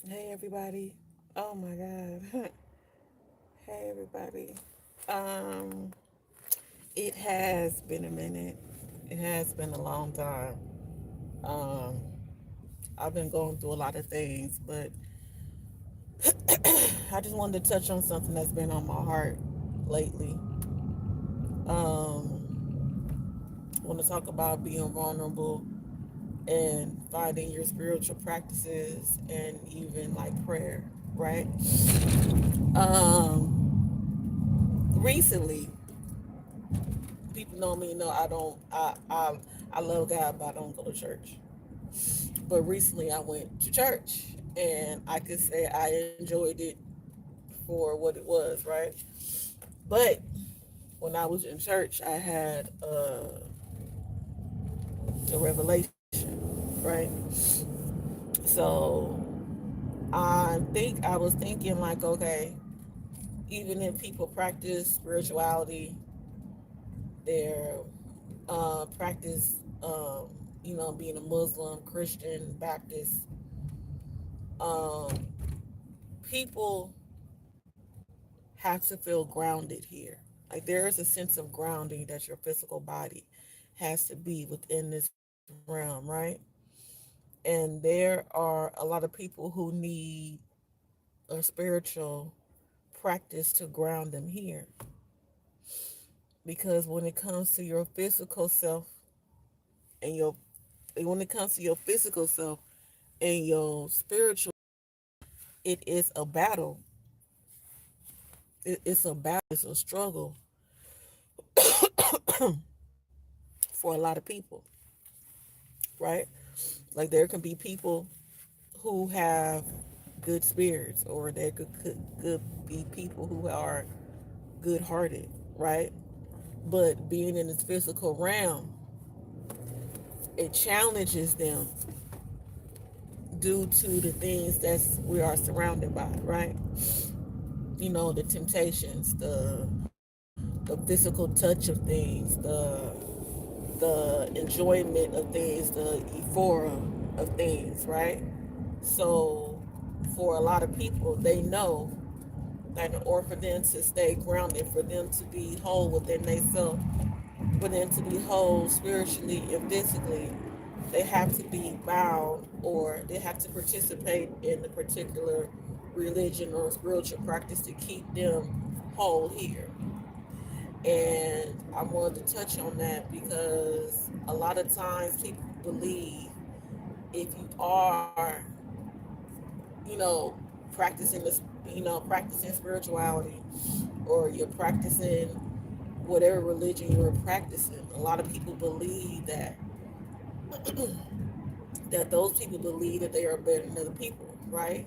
Hey everybody. Oh my god. Hey everybody. Um it has been a minute. It has been a long time. Um I've been going through a lot of things, but I just wanted to touch on something that's been on my heart lately. I want to talk about being vulnerable and finding your spiritual practices and even like prayer, right? Recently, people know me know I love God, but I don't go to church. But recently I went to church and I could say I enjoyed it for what it was, right? But when I was in church I had a revelation, right? So I was thinking like, okay, even if people practice spirituality, they're practice being a Muslim, Christian, Baptist, um, people have to feel grounded here. Like there is a sense of grounding that your physical body has to be within this realm, right? And there are a lot of people who need a spiritual practice to ground them here. Because when it comes to your physical self and your when it comes to your physical self and your spiritual, it is a battle. It's a battle. It's a struggle for a lot of people, right? Like there can be people who have good spirits, or there could be people who are good hearted, right? But being in this physical realm, it challenges them due to the things that we are surrounded by, right? You know, the temptations, the physical touch of things, the enjoyment of things, the euphoria of things, right? So for a lot of people, they know that in order for them to stay grounded, for them to be whole within themselves, for them to be whole spiritually and physically, they have to be bound or they have to participate in a particular religion or spiritual practice to keep them whole here. And I wanted to touch on that because a lot of times people believe if you are, you know, practicing this, practicing spirituality, or you're practicing whatever religion you're practicing, a lot of people believe that those people believe that they are better than other people, right?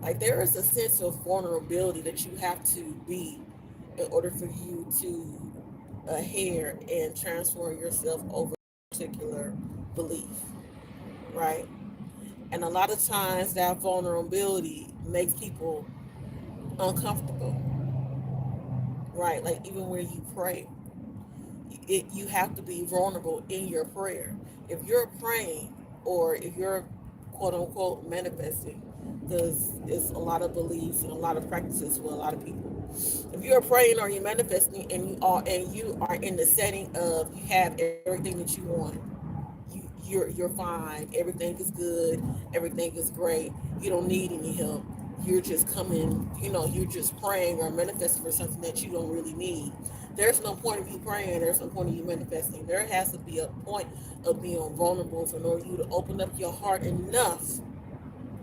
Like there is a sense of vulnerability that you have to be in order for you to adhere and transform yourself over a particular belief, right? And a lot of times that vulnerability makes people uncomfortable, right? Like even when you pray, you have to be vulnerable in your prayer. If you're praying or if you're quote unquote manifesting, because it's a lot of beliefs and a lot of practices for a lot of people. If you're praying or you're manifesting and you are in the setting of you have everything that you want, you're fine, everything is good, everything is great, you don't need any help, you're just coming, you're just praying or manifesting for something that you don't really need. There's no point of you praying, there's no point of you manifesting. There has to be a point of being vulnerable in order for you to open up your heart enough.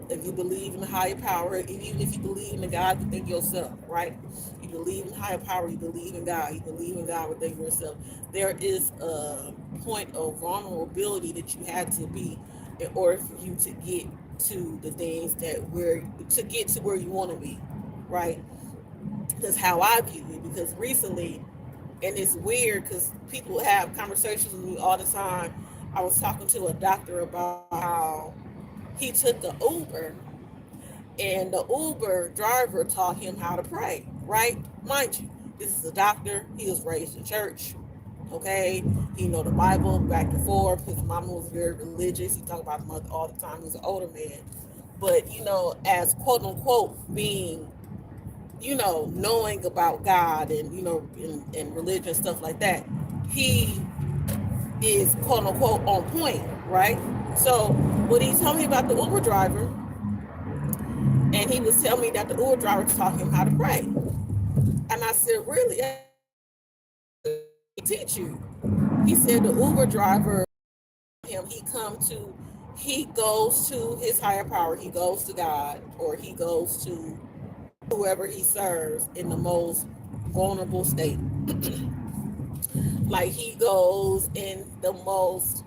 If you believe in a higher power, even if you believe in the God within yourself, right? You believe in higher power, you believe in God, you believe in God within yourself. There is a point of vulnerability that you have to be in order for you to get to the things to get to where you want to be, right? That's how I view it. Because recently, and it's weird because people have conversations with me all the time. I was talking to a doctor about how he took the Uber and the Uber driver taught him how to pray, right? Mind you, this is a doctor. He was raised in church. Okay, he know the Bible back and forth. His mama was very religious. He talked about the mother all the time. He was an older man, But as quote unquote being, knowing about God and and religion, stuff like that, he is quote unquote on point, right? So when he told me about the Uber driver, and he was telling me that the Uber driver taught him how to pray, and I said, really? He teach you? He said the Uber driver, he goes to his higher power, he goes to God, or he goes to whoever he serves in the most vulnerable state. Like he goes in the most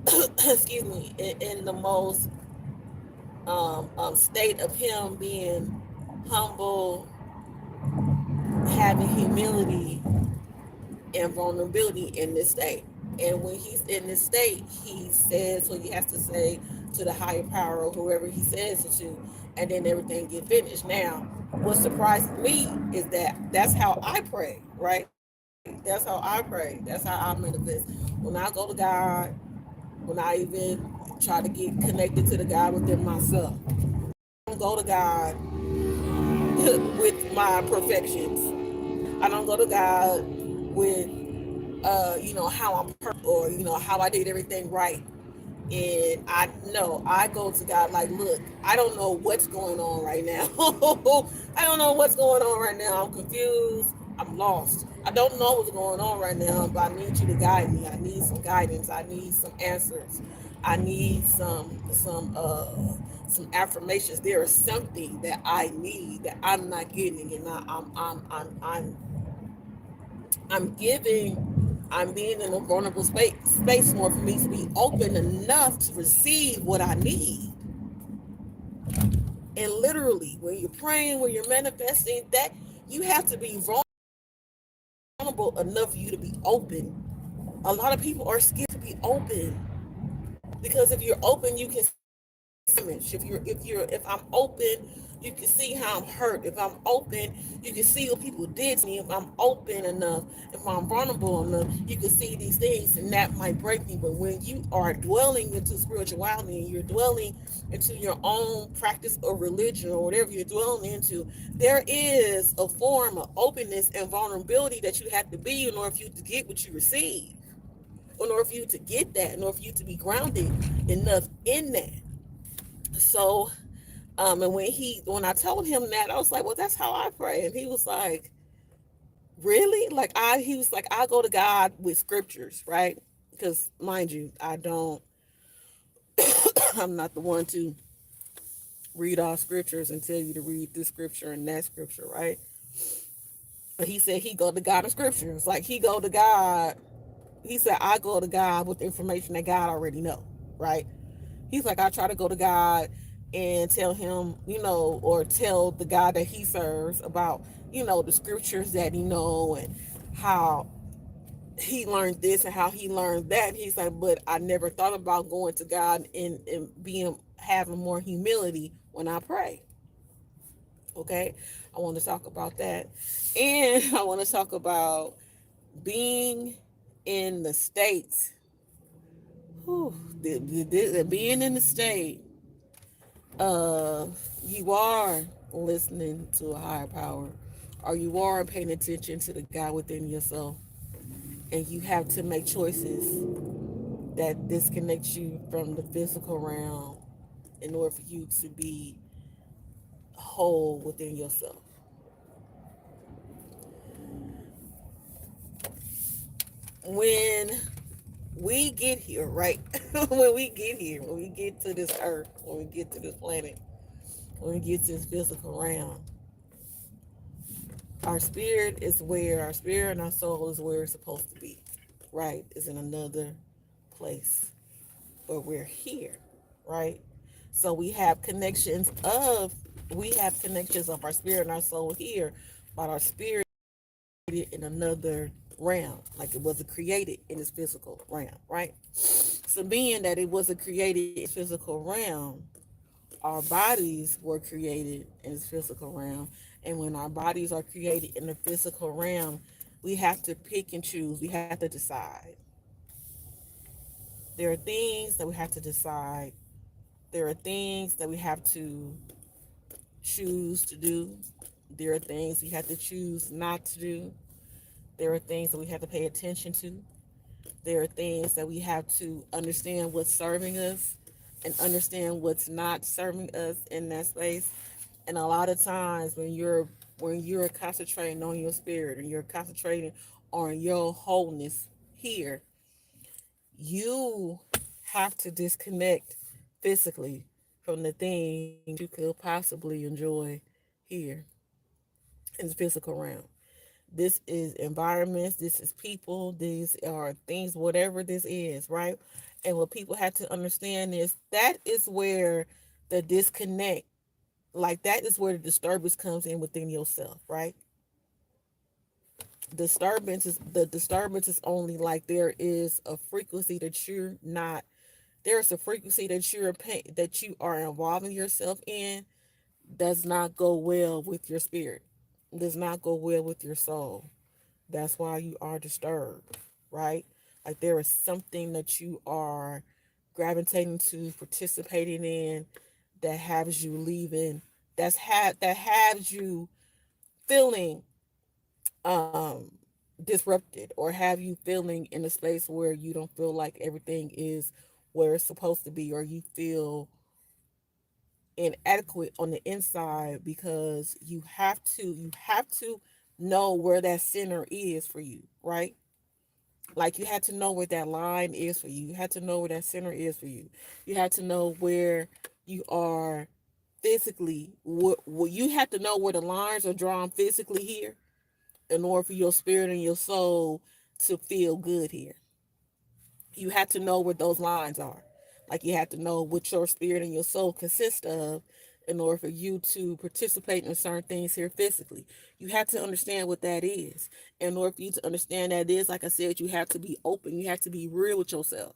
excuse me, in the most state of him being humble, having humility and vulnerability in this state. And when he's in this state, he says what he has to say to the higher power or whoever he says it to, and then everything get finished. Now, what surprised me is that that's how I pray, right? That's how I pray. That's how I manifest. When I go to God, when I even try to get connected to the God within myself, I don't go to God with my perfections. I don't go to God with how I'm perfect, or how I did everything right. And I know I go to God like, look, I don't know what's going on right now. I don't know what's going on right now. I'm confused. I'm lost. I don't know what's going on right now, but I need you to guide me. I need some guidance. I need some answers. I need some affirmations. There is something that I need that I'm not getting, and I'm giving, I'm being in a vulnerable space more for me to be open enough to receive what I need. And literally, when you're praying, when you're manifesting, that you have to be vulnerable enough for you to be open. A lot of people are scared to be open, because if you're open, you can damage. If I'm open, you can see how I'm hurt. If I'm open, you can see what people did to me. If I'm open enough, if I'm vulnerable enough, you can see these things, and that might break me. But when you are dwelling into spirituality, and you're dwelling into your own practice of religion or whatever you're dwelling into, there is a form of openness and vulnerability that you have to be in order for you to get what you receive, in order for you to get that, in order for you to be grounded enough in that. So and when I told him that, I was like, well, that's how I pray. And he was like, really? He was like, I go to God with scriptures, right? Because mind you, I'm not the one to read all scriptures and tell you to read this scripture and that scripture, right? But he said he go to God in scriptures. Like he said, I go to God with information that God already know, right? He's like, I try to go to God and tell him, or tell the God that he serves about, the scriptures that he know, and how he learned this and how he learned that. And he's like, but I never thought about going to God and having more humility when I pray. Okay. I want to talk about that. And I want to talk about being in the States. Whew, being in the state, uh, you are listening to a higher power, or you are paying attention to the God within yourself, and you have to make choices that disconnect you from the physical realm in order for you to be whole within yourself. When we get here, right? When we get to this earth, when we get to this planet, when we get to this physical realm, our spirit and our soul is where it's supposed to be, right? It's in another place, but we're here, right? So we have connections of our spirit and our soul here, but our spirit in another realm, like it wasn't created in this physical realm, right? So being that it wasn't created in this physical realm, our bodies were created in this physical realm. And when our bodies are created in the physical realm, we have to pick and choose. We have to decide. There are things that we have to decide There are things that we have to choose to do. There are things we have to choose not to do. There are things that we have to pay attention to. There are things that we have to understand what's serving us and understand what's not serving us in that space. And a lot of times when you're concentrating on your spirit and you're concentrating on your wholeness here, you have to disconnect physically from the things you could possibly enjoy here in the physical realm. This is environments, this is people, these are things, whatever this is, right? And what people have to understand is that is where the disconnect, like that is where the disturbance comes in within yourself, right? The disturbance is only like there is a frequency that you're not, there's a frequency that that you are involving yourself in, does not go well with your spirit, does not go well with your soul. That's why you are disturbed, right? Like there is something that you are gravitating to, participating in, that has you leaving, that has you feeling um disrupted, or have you feeling in a space where you don't feel like everything is where it's supposed to be, or you feel inadequate on the inside, because you have to know where that center is for you, right? Like you had to know where that line is for you. You had to know where that center is for you. You had to know where you are physically. What you have to know where the lines are drawn physically here, in order for your spirit and your soul to feel good here. You have to know where those lines are. Like you have to know what your spirit and your soul consist of in order for you to participate in certain things here physically. You have to understand what that is. In order for you to understand that is, like I said, you have to be open. You have to be real with yourself.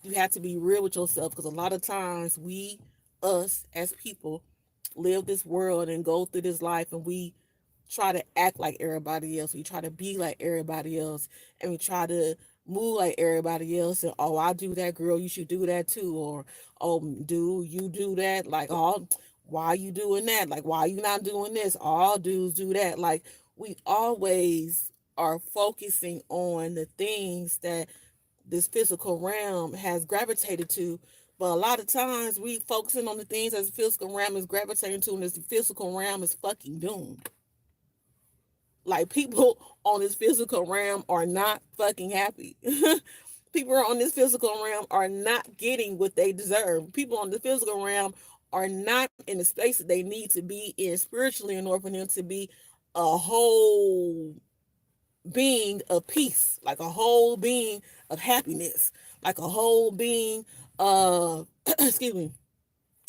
You have to be real with yourself, because a lot of times us as people, live this world and go through this life, and we try to act like everybody else. We try to be like everybody else, and we try to move like everybody else. And oh, I do that, girl. You should do that too. Or oh, do you do that? Like, oh, why you doing that? Like, why you not doing this? All dudes do that. Like, we always are focusing on the things that this physical realm has gravitated to. But a lot of times we focusing on the things that the physical realm is gravitating to, and this physical realm is fucking doomed. Like people on this physical realm are not fucking happy. People on this physical realm are not getting what they deserve. People on the physical realm are not in the space that they need to be in spiritually, in order for them to be a whole being of peace, like a whole being of happiness, like a whole being of excuse me,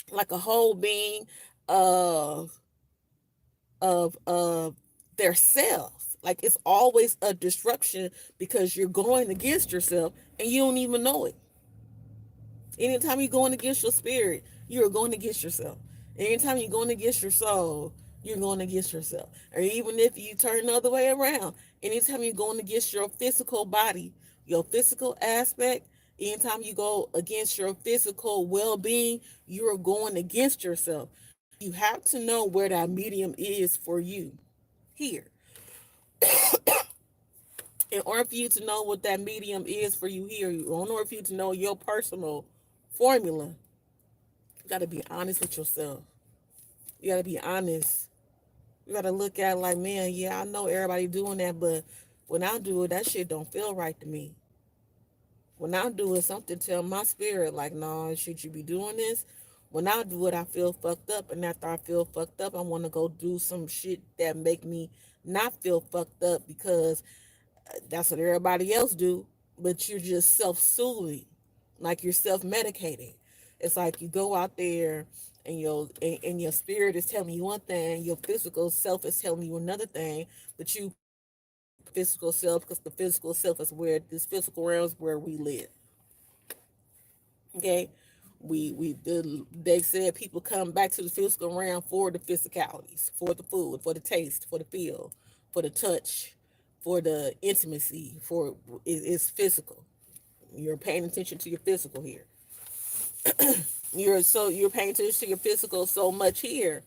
like a whole being of of their selves. Like it's always a disruption, because you're going against yourself and you don't even know it. Anytime you're going against your spirit, you're going against yourself. Anytime you're going against your soul, you're going against yourself. Or even if you turn the other way around, anytime you're going against your physical body, your physical aspect, anytime you go against your physical well-being, you're going against yourself. You have to know where that medium is for you here. In order for you to know what that medium is for you here, in order for you to know your personal formula, you got to be honest with yourself. You got to be honest. You got to look at it like, man, yeah, I know everybody doing that, but when I do it, that shit don't feel right to me. When I do it, something tell my spirit like, no, should you be doing this? When I do it, I feel fucked up, and after I feel fucked up, I want to go do some shit that make me not feel fucked up, because that's what everybody else do. But you're just self-soothing, like you're self-medicating. It's like you go out there, and your spirit is telling you one thing, your physical self is telling you another thing, but you physical self, because the physical self is where this physical realm is where we live. Okay, they said people come back to the physical realm for the physicalities, for the food, for the taste, for the feel, for the touch, for the intimacy. It's physical. You're paying attention to your physical here. You're paying attention to your physical so much here.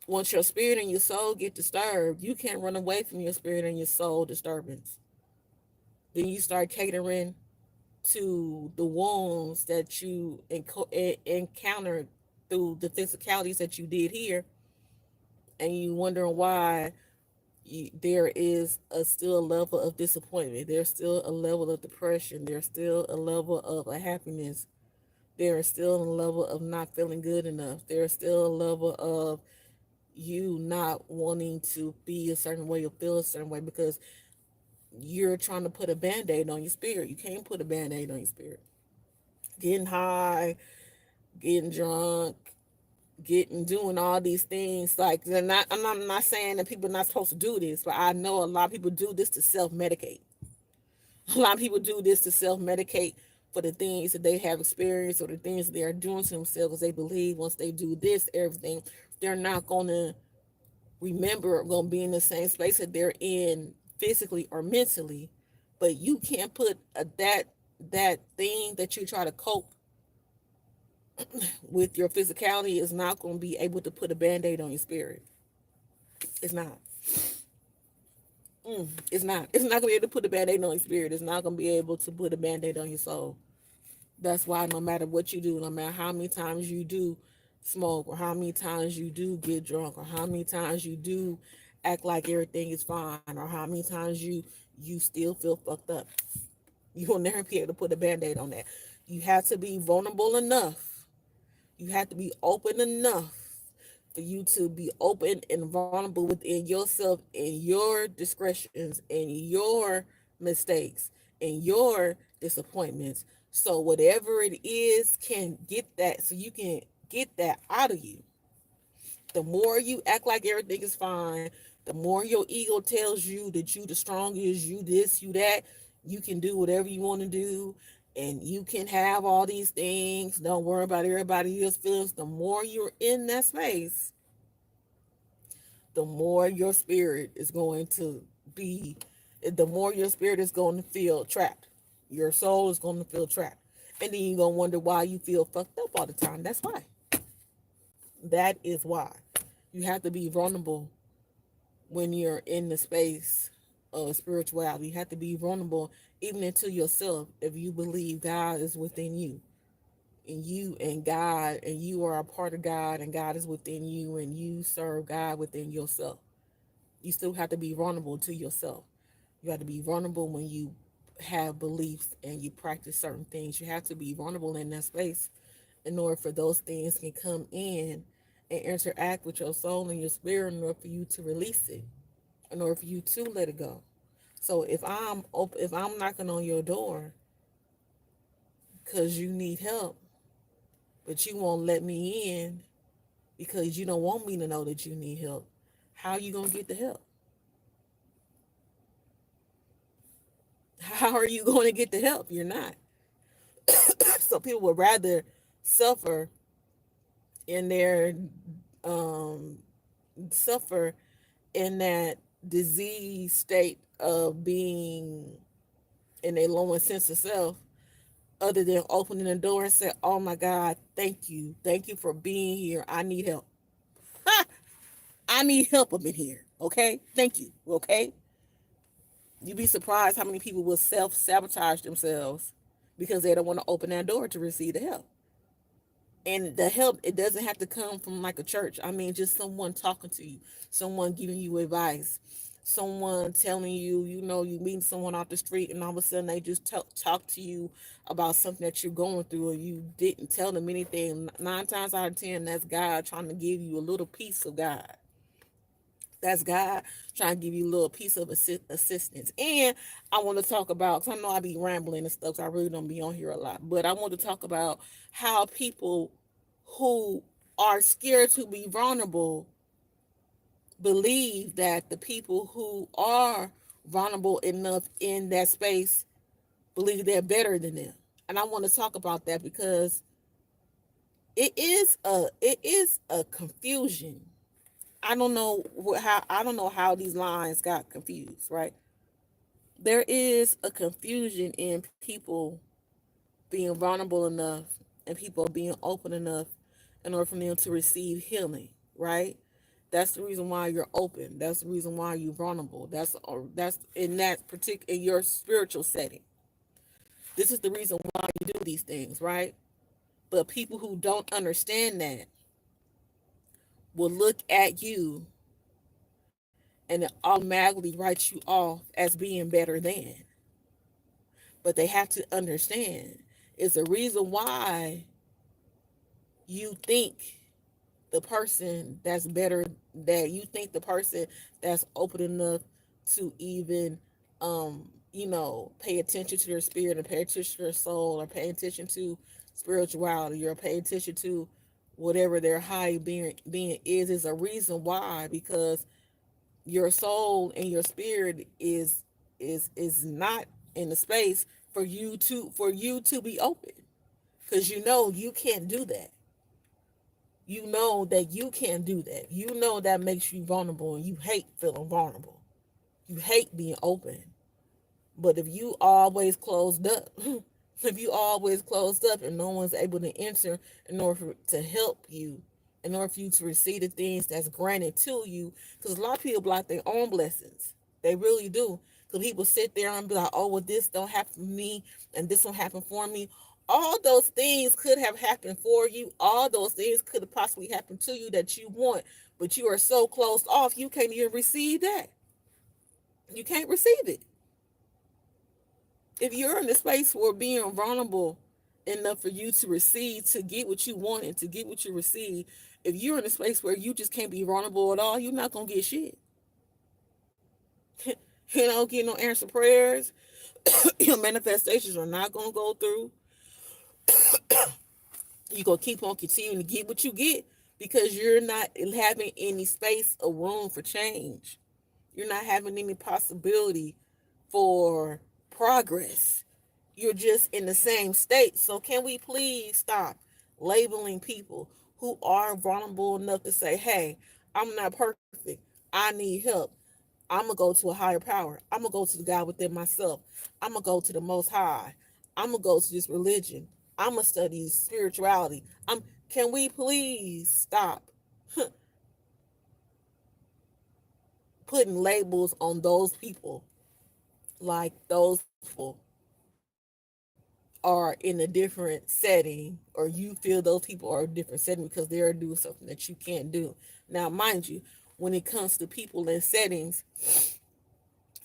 Once your spirit and your soul get disturbed, you can't run away from your spirit and your soul disturbance. Then you start catering to the wounds that you encountered through the physicalities that you did here, and you wondering why there is still a level of disappointment. There's still a level of depression. There's still a level of unhappiness. There is still a level of not feeling good enough. There's still a level of you not wanting to be a certain way or feel a certain way because you're trying to put a band-aid on your spirit. You can't put a band-aid on your spirit. Getting high, getting drunk, getting doing all these things. Like they're not I'm not saying that people are not supposed to do this, but I know a lot of people do this to self-medicate. A lot of people do this to self-medicate for the things that they have experienced or the things that they are doing to themselves because they believe once they do this, everything, they're not gonna remember gonna be in the same space that they're in physically or mentally. But you can't put that thing that you try to cope with your physicality is not going to be able to put a band-aid on your spirit. It's not. It's not. It's not going to be able to put a band-aid on your spirit. It's not going to be able to put a band-aid on your soul. That's why no matter what you do, no matter how many times you do smoke or how many times you do get drunk or how many times you do act like everything is fine or how many times you still feel fucked up, you will never be able to put a band-aid on that. You have to be vulnerable enough. You have to be open enough for you to be open and vulnerable within yourself and your discretions and your mistakes and your disappointments. So whatever it is can get that so you can get that out of you. The more you act like everything is fine, the more your ego tells you that you the strongest, you this, you that, you can do whatever you want to do, and you can have all these things. Don't worry about everybody else's feelings. The more you're in that space, the more your spirit is going to be, the more your spirit is going to feel trapped. Your soul is going to feel trapped. And then you're going to wonder why you feel fucked up all the time. That's why. That is why. You have to be vulnerable when you're in the space of spirituality. You have to be vulnerable even into yourself if you believe God is within you. And you and God, and you are a part of God, and God is within you, and you serve God within yourself. You still have to be vulnerable to yourself. You have to be vulnerable when you have beliefs and you practice certain things. You have to be vulnerable in that space in order for those things can come in and interact with your soul and your spirit in order for you to release it, in order for you to let it go. So if I'm knocking on your door because you need help, but you won't let me in because you don't want me to know that you need help, how are you gonna get the help? How are you going to get the help? You're not. So people would rather suffer in their um suffer in that disease state of being in a lower sense of self other than opening the door and say, oh my God, thank you for being here, I need help. I need help up in here, okay, thank you, okay. You'd be surprised how many people will self-sabotage themselves because they don't want to open that door to receive the help. And the help, it doesn't have to come from like a church. I mean, just someone talking to you, someone giving you advice, someone telling you, you meet someone off the street and all of a sudden they just talk to you about something that you're going through and you didn't tell them anything. 9 times out of 10, that's God trying to give you a little piece of God. That's God trying to give you a little piece of assistance. And I want to talk about, because I know I be rambling and stuff, so I really don't be on here a lot, but I want to talk about how people who are scared to be vulnerable believe that the people who are vulnerable enough in that space believe they're better than them. And I want to talk about that because it is a confusion. I don't know how these lines got confused, right? There is a confusion in people being vulnerable enough and people are being open enough in order for them to receive healing, right? That's the reason why you're open. That's the reason why you're vulnerable. That's in that particular in your spiritual setting. This is the reason why you do these things, right? But people who don't understand that will look at you and automatically write you off as being better than. But they have to understand it's a reason why you think the person that's better, that you think the person that's open enough to even pay attention to their spirit and pay attention to their soul or pay attention to spirituality or pay attention to whatever their high being is a reason why, because your soul and your spirit is not in the space for you to be open, because you can't do that. You know that you can't do that. You know that makes you vulnerable, and you hate feeling vulnerable. You hate being open. But if you always closed up, if you always closed up and no one's able to enter in order to help you, in order for you to receive the things that's granted to you, because a lot of people block their own blessings. They really do. Because people sit there and be like, oh, well, this don't happen to me and this don't happen for me. All those things could have happened for you. All those things could have possibly happened to you that you want, but you are so closed off, you can't even receive that. You can't receive it. If you're in a space where being vulnerable enough for you to receive, to get what you want and to get what you receive, if you're in a space where you just can't be vulnerable at all, you're not gonna get shit. You don't get no answer prayers. Your manifestations are not gonna go through. You're gonna keep on continuing to get what you get because you're not having any space or room for change. You're not having any possibility for progress. You're just in the same state. So can we please stop labeling people who are vulnerable enough to say, hey, I'm not perfect. I need help. I'm going to go to a higher power. I'm going to go to the God within myself. I'm going to go to the Most High. I'm going to go to this religion. I'm going to study spirituality. Can we please stop putting labels on those people, like those people are in a different setting, or you feel those people are a different setting because they're doing something that you can't do. Now, mind you, when it comes to people and settings,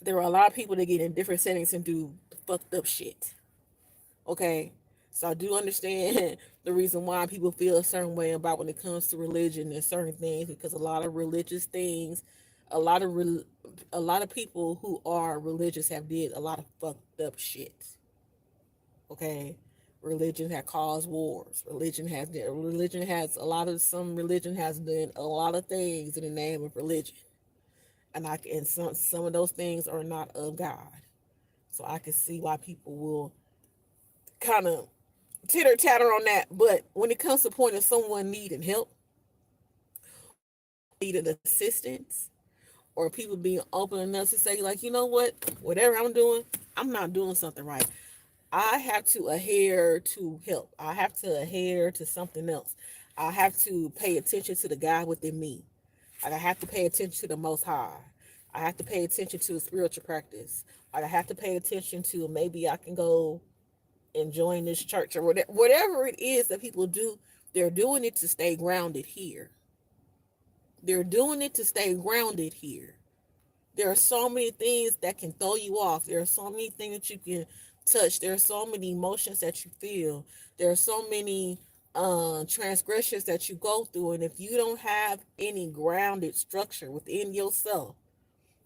there are a lot of people that get in different settings and do fucked up shit. Okay? So I do understand the reason why people feel a certain way about when it comes to religion and certain things, because a lot of religious things, a lot of a lot of people who are religious have did a lot of fucked up shit. Okay, religion has caused wars. Religion has a lot of some religion has done a lot of things in the name of religion, and some of those things are not of God. So I can see why people will kind of titter tatter on that. But when it comes to the point of someone needing help, needing assistance, or people being open enough to say, like, you know what, whatever I'm doing, I'm not doing something right. I have to adhere to help. I have to adhere to something else. I have to pay attention to the God within me. I have to pay attention to the Most High. I have to pay attention to spiritual practice. I have to pay attention to, maybe I can go and join this church or whatever it is that people do. They're doing it to stay grounded here. They're doing it to stay grounded here. There are so many things that can throw you off. There are so many things that you can touch. There are so many emotions that you feel. There are so many transgressions that you go through. And if you don't have any grounded structure within yourself,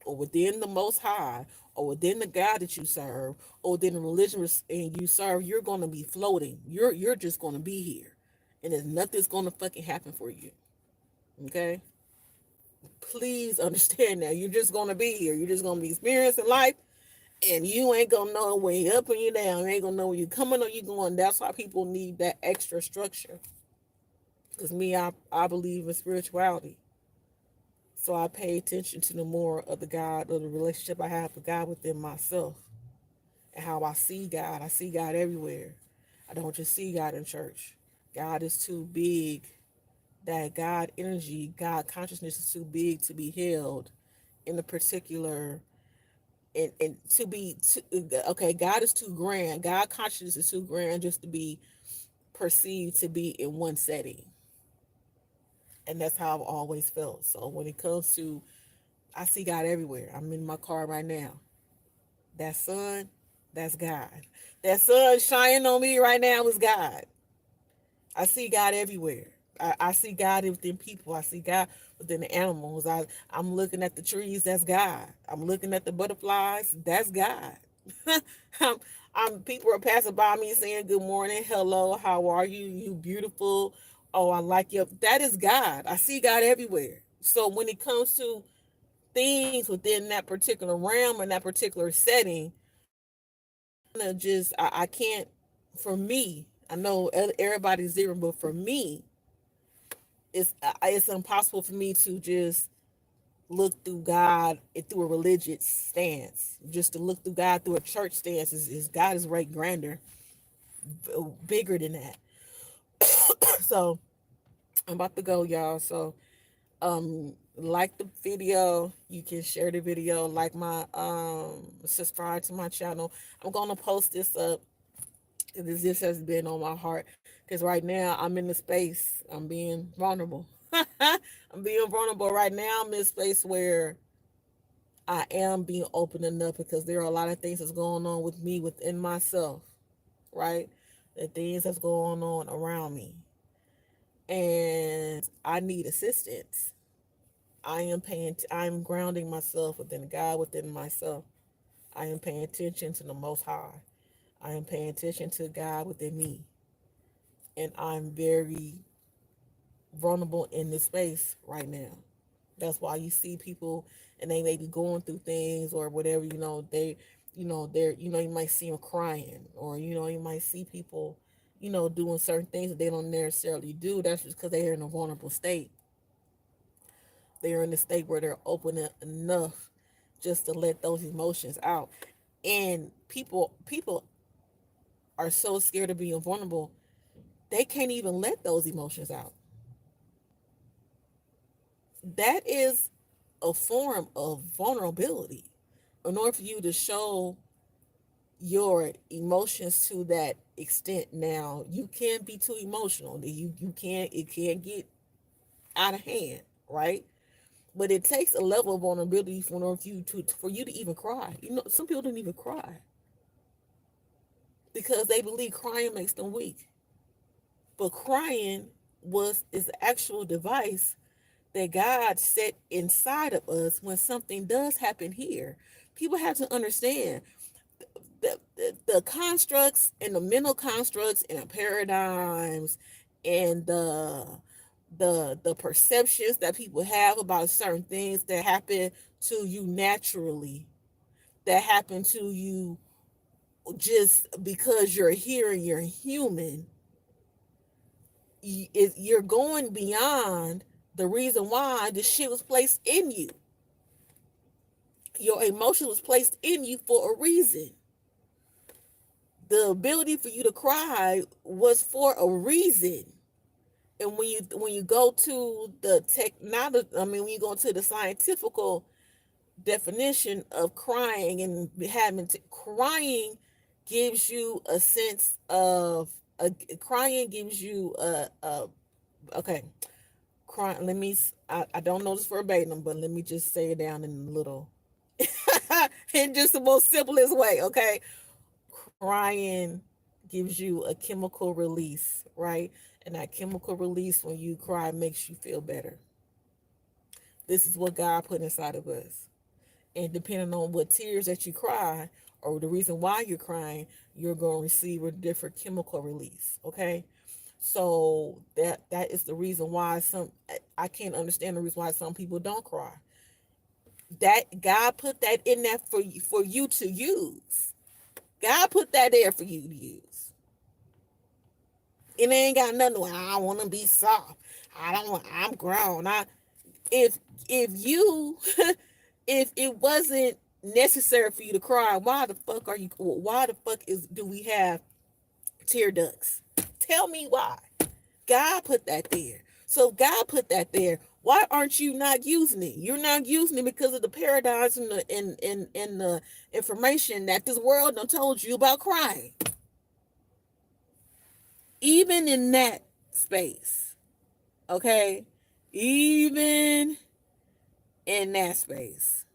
or within the Most High, or within the God that you serve, or within the religion and you serve, you're going to be floating. You're just going to be here. And there's nothing's going to fucking happen for you. Okay? Please understand that. You're just going to be here. You're just going to be experiencing life, and you ain't going to know when you're up and you're down. You ain't going to know when you're coming or you're going. That's why people need that extra structure. Because me, I believe in spirituality. So I pay attention to the more of the God, or the relationship I have with God within myself, and how I see God. I see God everywhere. I don't just see God in church. God is too big. That God energy, God consciousness is too big to be held in a particular and to be okay. God is too grand. God consciousness is too grand just to be perceived to be in one setting, and that's how I've always felt. So when it comes to, I see God everywhere. I'm in my car right now. That sun, that's God. That sun shining on me right now is God. I see God everywhere. I see God within people. I see God within the animals. I'm looking at the trees. That's God. I'm looking at the butterflies. That's God. I'm, people are passing by me saying good morning, hello, how are you? You beautiful. Oh, I like you. That is God. I see God everywhere. So when it comes to things within that particular realm and that particular setting, I can't. For me, I know everybody's different, but for me, it's impossible for me to just look through God through a religious stance. Just to look through God through a church stance is God is way grander, bigger than that. So I'm about to go, y'all. So like the video, you can share the video, like my subscribe to my channel. I'm gonna post this up. This has been on my heart because right now I'm in the space. I'm being vulnerable. I'm being vulnerable right now. I'm in a space where I am being open enough because there are a lot of things that's going on with me within myself, right? The things that's going on around me. And I need assistance. I'm grounding myself within God within myself. I am paying attention to the Most High. I am paying attention to God within me. And I'm very vulnerable in this space right now. That's why you see people and they may be going through things or whatever, you might see them crying or, you might see people, doing certain things that they don't necessarily do. That's just because they're in a vulnerable state. They're in a state where they're open enough just to let those emotions out. And people are so scared of being vulnerable, they can't even let those emotions out. That is a form of vulnerability. In order for you to show your emotions to that extent, now you can't be too emotional. You can't, it can't get out of hand, right? But it takes a level of vulnerability for you to even cry. Some people don't even cry because they believe crying makes them weak. But crying is the actual device that God set inside of us when something does happen here. People have to understand the constructs and the mental constructs and the paradigms and the perceptions that people have about certain things that happen to you naturally, that happen to you just because you're here and you're human. You're going beyond the reason why this shit was placed in you. Your emotion was placed in you for a reason. The ability for you to cry was for a reason. And when you go to the when you go to the scientific definition of crying and crying gives you a sense of crying gives you a okay. Crying. I don't know this verbatim, but let me just say it down in a little, in just the most simplest way. Okay, crying gives you a chemical release, right? And that chemical release when you cry makes you feel better. This is what God put inside of us. And depending on what tears that you cry or the reason why you're crying, you're going to receive a different chemical release. Okay. So that is the reason why I can't understand the reason why some people don't cry. That God put that in there for you to use. God put that there for you to use. It ain't got nothing. I want to be soft. I'm grown. If you if it wasn't necessary for you to cry, why the fuck do we have tear ducts? Tell me why. God put that there. So if God put that there, why aren't you not using it? You're not using it because of the paradigms and the information that this world done told you about crying. Even in that space, okay? Even in that space,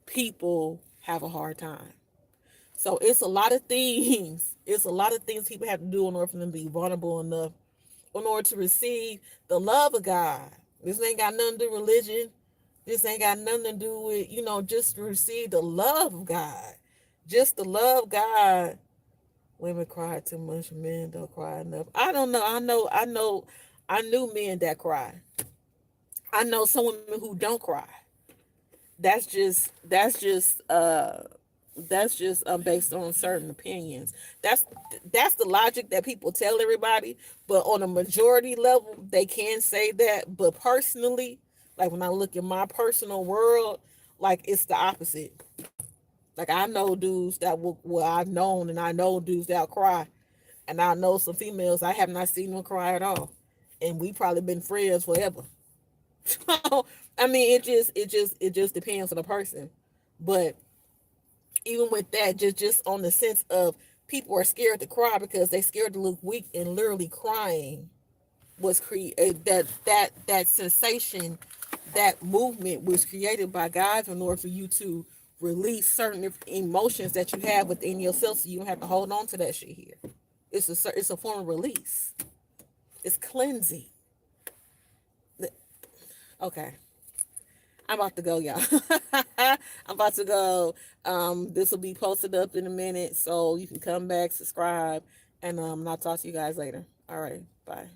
people have a hard time. So it's a lot of things. It's a lot of things people have to do in order for them to be vulnerable enough in order to receive the love of God. This ain't got nothing to do with religion. This ain't got nothing to do with, just to receive the love of God. Just the love of God. Women cry too much, men don't cry enough. I don't know. I knew men that cry. I know some women who don't cry. That's just based on certain opinions. That's the logic that people tell everybody, but on a majority level they can say that. But personally, like when I look at my personal world, like it's the opposite. Like I know dudes that will, well, I've known, and I know dudes that'll cry, and I know some females I have not seen them cry at all, and we probably been friends forever. So I mean, it just depends on the person. But even with that, just on the sense of people are scared to cry because they scared to look weak, and literally crying was created, that sensation, that movement was created by God in order for you to release certain emotions that you have within yourself, so you don't have to hold on to that shit here. It's a form of release. It's cleansing. Okay, I'm about to go, y'all. I'm about to go. This will be posted up in a minute, so you can come back, subscribe, and I'll talk to you guys later. All right, bye.